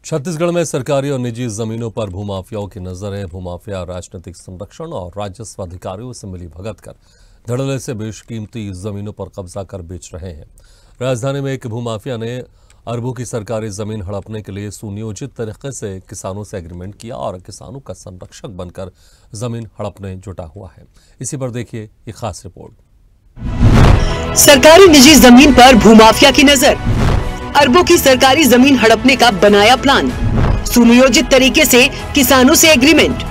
छत्तीसगढ़ में सरकारी और निजी जमीनों पर भूमाफियाओं की नजर है। भूमाफिया राजनीतिक संरक्षण और राजस्व अधिकारियों से मिली भगत कर धड़ल्ले से बेशकीमती जमीनों पर कब्जा कर बेच रहे हैं। राजधानी में एक भूमाफिया ने अरबों की सरकारी जमीन हड़पने के लिए सुनियोजित तरीके से किसानों से एग्रीमेंट किया और किसानों का संरक्षक बनकर जमीन हड़पने जुटा हुआ है। इसी पर देखिए ये खास रिपोर्ट। सरकारी निजी जमीन पर भूमाफिया की नजर, अरबों की सरकारी जमीन हड़पने का बनाया प्लान, सुनियोजित तरीके से किसानों से एग्रीमेंट,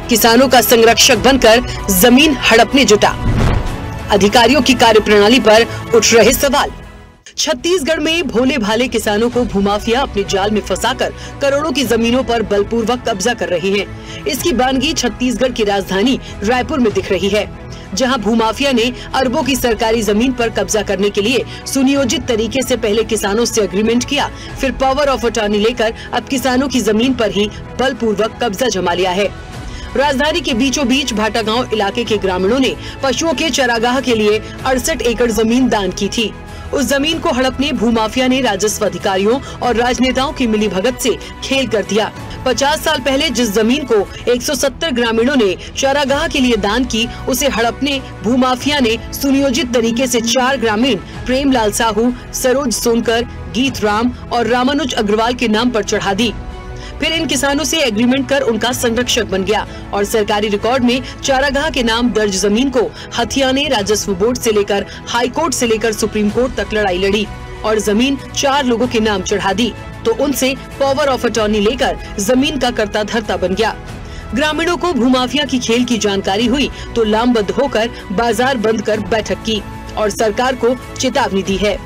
किसानों का संरक्षक बनकर जमीन हड़पने जुटा। अधिकारियों की कार्यप्रणाली पर उठ रहे सवाल। छत्तीसगढ़ में भोले भाले किसानों को भूमाफिया अपने जाल में फंसाकर करोड़ों की जमीनों पर बलपूर्वक कब्जा कर रहे हैं। इसकी बानगी छत्तीसगढ़ की राजधानी रायपुर में दिख रही है, जहां भूमाफिया ने अरबों की सरकारी जमीन पर कब्जा करने के लिए सुनियोजित तरीके से पहले किसानों से एग्रीमेंट किया, फिर पावर ऑफ अटॉर्नी लेकर अब किसानों की जमीन पर ही बलपूर्वक कब्जा जमा लिया है। राजधानी के बीचों बीच भाटागांव इलाके के ग्रामीणों ने पशुओं के चरागाह के लिए 68 एकड़ जमीन दान की थी। उस जमीन को हड़पने भूमाफिया ने राजस्व अधिकारियों और राजनेताओं की मिलीभगत से खेल कर दिया। 50 साल पहले जिस जमीन को 170 ग्रामीणों ने चारागाह के लिए दान की, उसे हड़पने भूमाफिया ने सुनियोजित तरीके से 4 ग्रामीण प्रेमलाल साहू, सरोज सोनकर, गीत राम और रामानुज अग्रवाल के नाम पर चढ़ा दी। फिर इन किसानों से एग्रीमेंट कर उनका संरक्षक बन गया और सरकारी रिकॉर्ड में चारागाह के नाम दर्ज जमीन को हथिया ने राजस्व बोर्ड से लेकर हाई कोर्ट से लेकर सुप्रीम कोर्ट तक लड़ाई लड़ी और जमीन 4 लोगों के नाम चढ़ा दी, तो उनसे पावर ऑफ अटॉर्नी लेकर जमीन का कर्ता धर्ता बन गया। ग्रामीणों को भूमाफिया की खेल की जानकारी हुई तो लामबंद होकर बाजार बंद कर बैठक की और सरकार को चेतावनी दी है।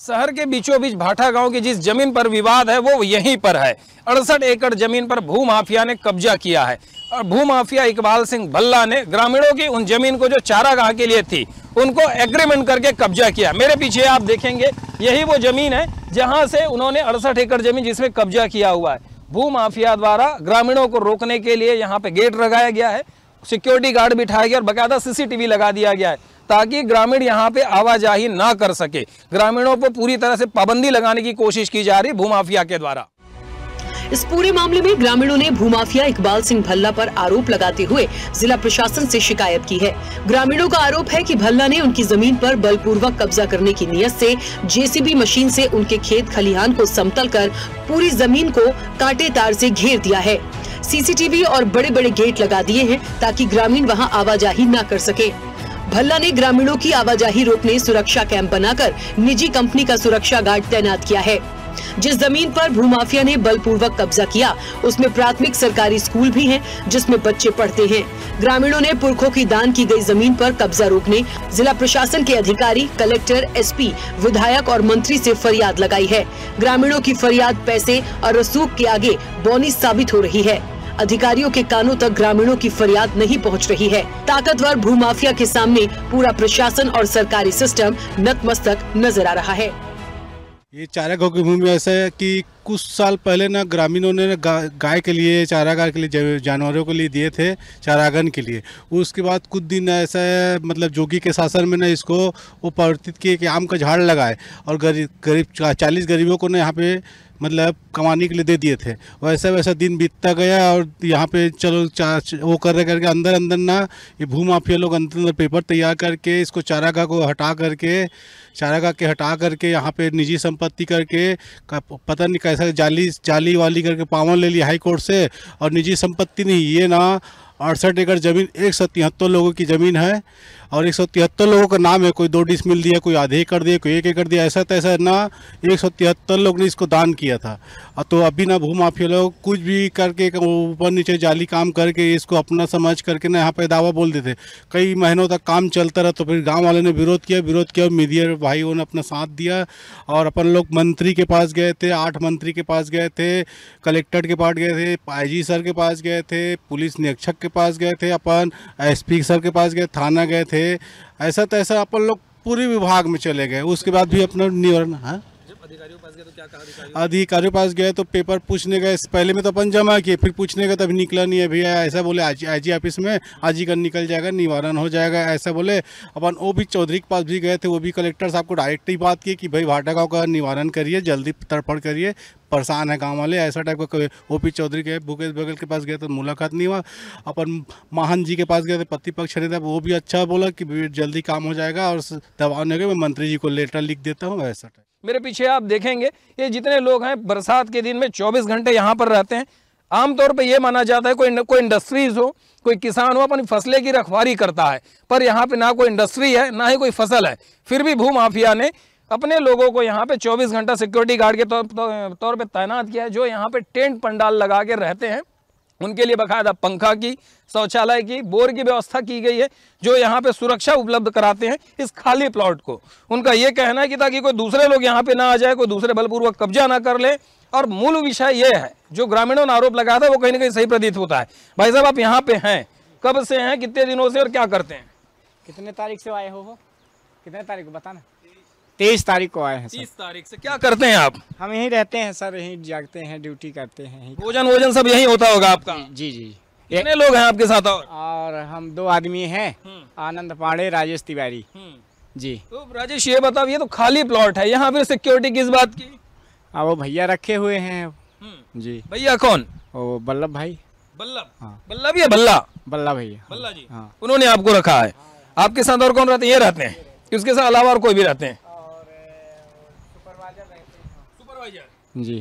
शहर के बीचों बीच भाटा गांव की जिस जमीन पर विवाद है वो यहीं पर है। 68 एकड़ जमीन पर भूमाफिया ने कब्जा किया है और भूमाफिया इकबाल सिंह भल्ला ने ग्रामीणों की उन जमीन को जो चारागाह के लिए थी उनको एग्रीमेंट करके कब्जा किया। मेरे पीछे आप देखेंगे यही वो जमीन है जहां से उन्होंने 68 एकड़ जमीन जिसमें कब्जा किया हुआ है। भूमाफिया द्वारा ग्रामीणों को रोकने के लिए यहाँ पे गेट लगाया गया है, सिक्योरिटी गार्ड बिठाया गया और बाकायदा CCTV लगा दिया गया है ताकि ग्रामीण यहाँ पे आवाजाही ना कर सके। ग्रामीणों पर पूरी तरह से पाबंदी लगाने की कोशिश की जा रही भूमाफिया के द्वारा। इस पूरे मामले में ग्रामीणों ने भूमाफिया इकबाल सिंह भल्ला पर आरोप लगाते हुए जिला प्रशासन से शिकायत की है। ग्रामीणों का आरोप है कि भल्ला ने उनकी जमीन पर बलपूर्वक कब्जा करने की नीयत से JCB मशीन से उनके खेत खलिहान को समतल कर पूरी जमीन को कांटे तार से घेर दिया है। CCTV और बड़े बड़े गेट लगा दिए हैं ताकि ग्रामीण वहाँ आवाजाही न कर सके। भल्ला ने ग्रामीणों की आवाजाही रोकने सुरक्षा कैंप बनाकर निजी कंपनी का सुरक्षा गार्ड तैनात किया है। जिस जमीन पर भूमाफिया ने बलपूर्वक कब्जा किया उसमें प्राथमिक सरकारी स्कूल भी हैं, जिसमें बच्चे पढ़ते हैं। ग्रामीणों ने पुरखों की दान की गई जमीन पर कब्जा रोकने जिला प्रशासन के अधिकारी, कलेक्टर, SP, विधायक और मंत्री से फरियाद लगाई है। ग्रामीणों की फरियाद पैसे और रसूख के आगे बौनी साबित हो रही है। अधिकारियों के कानों तक ग्रामीणों की फरियाद नहीं पहुंच रही है। ताकतवर भूमाफिया के सामने पूरा प्रशासन और सरकारी सिस्टम नतमस्तक नजर आ रहा है। ये चारागाह की भूमि ऐसा है कि कुछ साल पहले ना ग्रामीणों ने गाय के लिए, चारागाह के लिए, जानवरों के लिए दिए थे, चारागन के लिए। उसके बाद कुछ दिन ऐसा है, मतलब जोगी के शासन में ना इसको वो परिवर्तित किए कि आम का झाड़ लगाए और गरीब 40 गरीबों को ना यहाँ पे मतलब कमाने के लिए दे दिए थे। वैसा वैसा दिन बीतता गया और यहाँ पे चलो वो करके अंदर ना ये भूमाफिया लोग अंदर पेपर तैयार करके इसको चारागाह को हटा करके यहाँ पे निजी संपत्ति करके पता नहीं कैसा जाली वाली करके पावन ले लिया हाई कोर्ट से। और निजी संपत्ति नहीं, ये ना 68 एकड़ जमीन 173 लोगों की ज़मीन है और 173 लोगों का नाम है। कोई 2 डिसमिल दिया, कोई आधे एकड़ दिया, कोई 1 एकड़ दिया, ऐसा तैसा ना 173 लोग ने इसको दान किया था। तो अभी ना भूमाफिया लोग कुछ भी करके ऊपर नीचे जाली काम करके इसको अपना समझ करके ना यहाँ पे दावा बोल देते। कई महीनों तक काम चलता रहा तो फिर गाँव वाले ने विरोध किया और मीडिया भाइयों ने अपना साथ दिया और अपन लोग मंत्री के पास गए थे, 8 मंत्री के पास गए थे, कलेक्टर के पास गए थे, IG सर के पास गए थे, पुलिस निरीक्षक के पास गए थे, अपन SP सर के पास गए, थाना गए थे। ऐसा तैसा अपन लोग पूरे विभाग में चले गए। उसके बाद भी अपना निवारण अधिकारियों पास गए तो क्या कहा? अधिकारियों पास गए तो पेपर पूछने गए, पहले में तो अपन जमा किए, फिर पूछने गए तभी निकला नहीं है भैया। ऐसा बोले IG ऑफिस में आज ही का निकल जाएगा, निवारण हो जाएगा, ऐसा बोले। अपन वो भी चौधरी के पास भी गए थे, वो भी कलेक्टर साहब को डायरेक्ट ही बात की कि भाई भाटा गाँव का निवारण करिए, जल्दी तड़फड़ करिए, परेशान है गांव वाले। ऐसा टाइप का ओपी चौधरी के भूपेश बघेल के पास गए तो मुलाकात नहीं हुआ। अपन महान जी के पास गए थे, प्रतिपक्ष नेता, वो भी अच्छा बोला कि जल्दी काम हो जाएगा और दबाव नहीं, मैं मंत्री जी को लेटर लिख देता हूँ। ऐसा टाइप मेरे पीछे आप देखेंगे ये जितने लोग हैं बरसात के दिन में 24 घंटे यहाँ पर रहते हैं। आमतौर पे ये माना जाता है कोई इंडस्ट्रीज हो, कोई किसान हो, अपनी फसलें की रखवाली करता है, पर यहाँ पे ना कोई इंडस्ट्री है ना ही कोई फसल है। फिर भी भूमाफिया ने अपने लोगों को यहाँ पे 24 घंटा सिक्योरिटी गार्ड के तौर पे तैनात किया है, जो यहाँ पे टेंट पंडाल लगा के रहते हैं। उनके लिए बाकायदा पंखा की, शौचालय की, बोर की व्यवस्था की गई है, जो यहाँ पे सुरक्षा उपलब्ध कराते हैं इस खाली प्लॉट को। उनका ये कहना है कि ताकि कोई दूसरे लोग यहाँ पे ना आ जाए, कोई दूसरे बलपूर्वक कब्जा ना कर ले। और मूल विषय ये है जो ग्रामीणों ने आरोप लगाया था वो कहीं ना कहीं सही प्रतीत होता है। भाई साहब, आप यहाँ पे हैं, कब से हैं, कितने दिनों से और क्या करते हैं? कितने तारीख से आए हो? कितने तारीख को बताना? 23 तारीख को आए हैं सर। 30 तारीख से। क्या करते हैं आप? हम यहीं रहते हैं सर, यहीं जागते हैं, ड्यूटी करते हैं। भोजन सब यहीं होता होगा आपका? जी जी। कितने लोग हैं आपके साथ? और हम 2 आदमी हैं, आनंद पांडे, राजेश तिवारी जी। तो राजेश ये बताओ, ये तो खाली प्लॉट है, यहाँ फिर सिक्योरिटी किस बात की? वो भैया रखे हुए हैं जी। भैया कौन? वो बल्लभ भाई। बल्लभ? हाँ। बल्लभ या बल्ला? बल्ला भैया। बल्ला जी। हाँ। उन्होंने आपको रखा है। आपके साथ और कौन रहते हैं? ये रहते हैं, उसके साथ अलावा और कोई भी रहते हैं? सुपरवाइजर जी।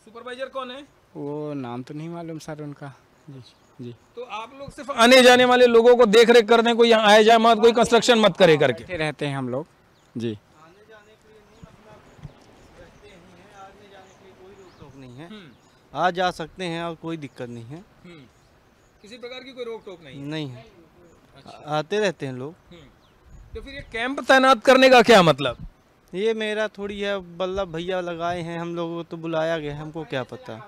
सुपरवाइजर कौन है? वो नाम तो नहीं मालूम सर उनका जी। जी। तो आप लोग सिर्फ आने जाने वाले लोगों को देख रेख करते हैं, कोई यहाँ आए जाए मत, कोई कंस्ट्रक्शन मत करे करके रहते हैं हम लोग जी। नहीं है, आ जा सकते हैं और कोई दिक्कत नहीं है। किसी प्रकार की कोई रोक टोक नहीं है। आते रहते हैं लोग। तो फिर ये कैंप तैनात करने का क्या मतलब? ये मेरा थोड़ी है, बल्लभ भैया लगाए हैं, हम लोगों को तो बुलाया गया, हमको क्या पता।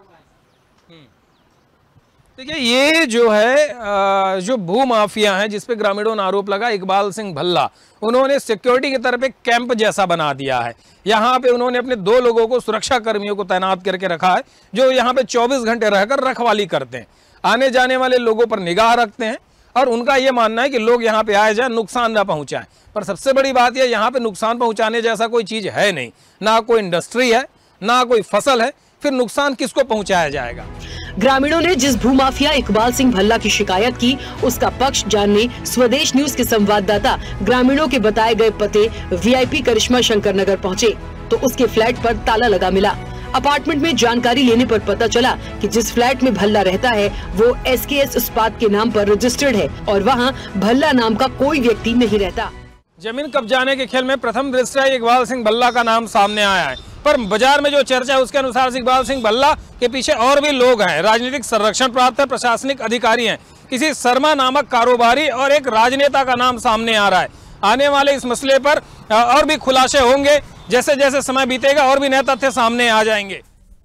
देखिए, ये जो है जो भू माफिया है जिस पे ग्रामीणों ने आरोप लगा, इकबाल सिंह भल्ला, उन्होंने सिक्योरिटी की तरफ एक कैंप जैसा बना दिया है। यहाँ पे उन्होंने अपने 2 लोगों को, सुरक्षा कर्मियों को तैनात करके रखा है, जो यहाँ पे 24 घंटे रहकर रखवाली करते हैं, आने जाने वाले लोगों पर निगाह रखते हैं। और उनका ये मानना है कि लोग यहाँ पे आए जाए, नुकसान ना पहुँचाएं। पर सबसे बड़ी बात यह, यहाँ पे नुकसान पहुँचाने जैसा कोई चीज़ है नहीं, ना कोई इंडस्ट्री है, ना कोई फसल है, फिर नुकसान किसको पहुँचाया जाएगा? ग्रामीणों ने जिस भूमाफिया इकबाल सिंह भल्ला की शिकायत की, उसका पक्ष जानने स्वदेश न्यूज के संवाददाता ग्रामीणों के बताए गए पते VIP करिश्मा शंकर नगर पहुँचे तो उसके फ्लैट पर ताला लगा मिला। अपार्टमेंट में जानकारी लेने पर पता चला कि जिस फ्लैट में भल्ला रहता है वो SKS इस्पात के नाम पर रजिस्टर्ड है और वहाँ भल्ला नाम का कोई व्यक्ति नहीं रहता। जमीन कब्जाने के खेल में प्रथम दृष्टया इकबाल सिंह भल्ला का नाम सामने आया है, पर बाजार में जो चर्चा है उसके अनुसार इकबाल सिंह भल्ला के पीछे और भी लोग हैं, राजनीतिक संरक्षण प्राप्त है, प्रशासनिक अधिकारी हैं, किसी शर्मा नामक कारोबारी और एक राजनेता का नाम सामने आ रहा है। आने वाले इस मसले पर और भी खुलासे होंगे, जैसे जैसे समय बीतेगा और भी नए तथ्य सामने आ जाएंगे।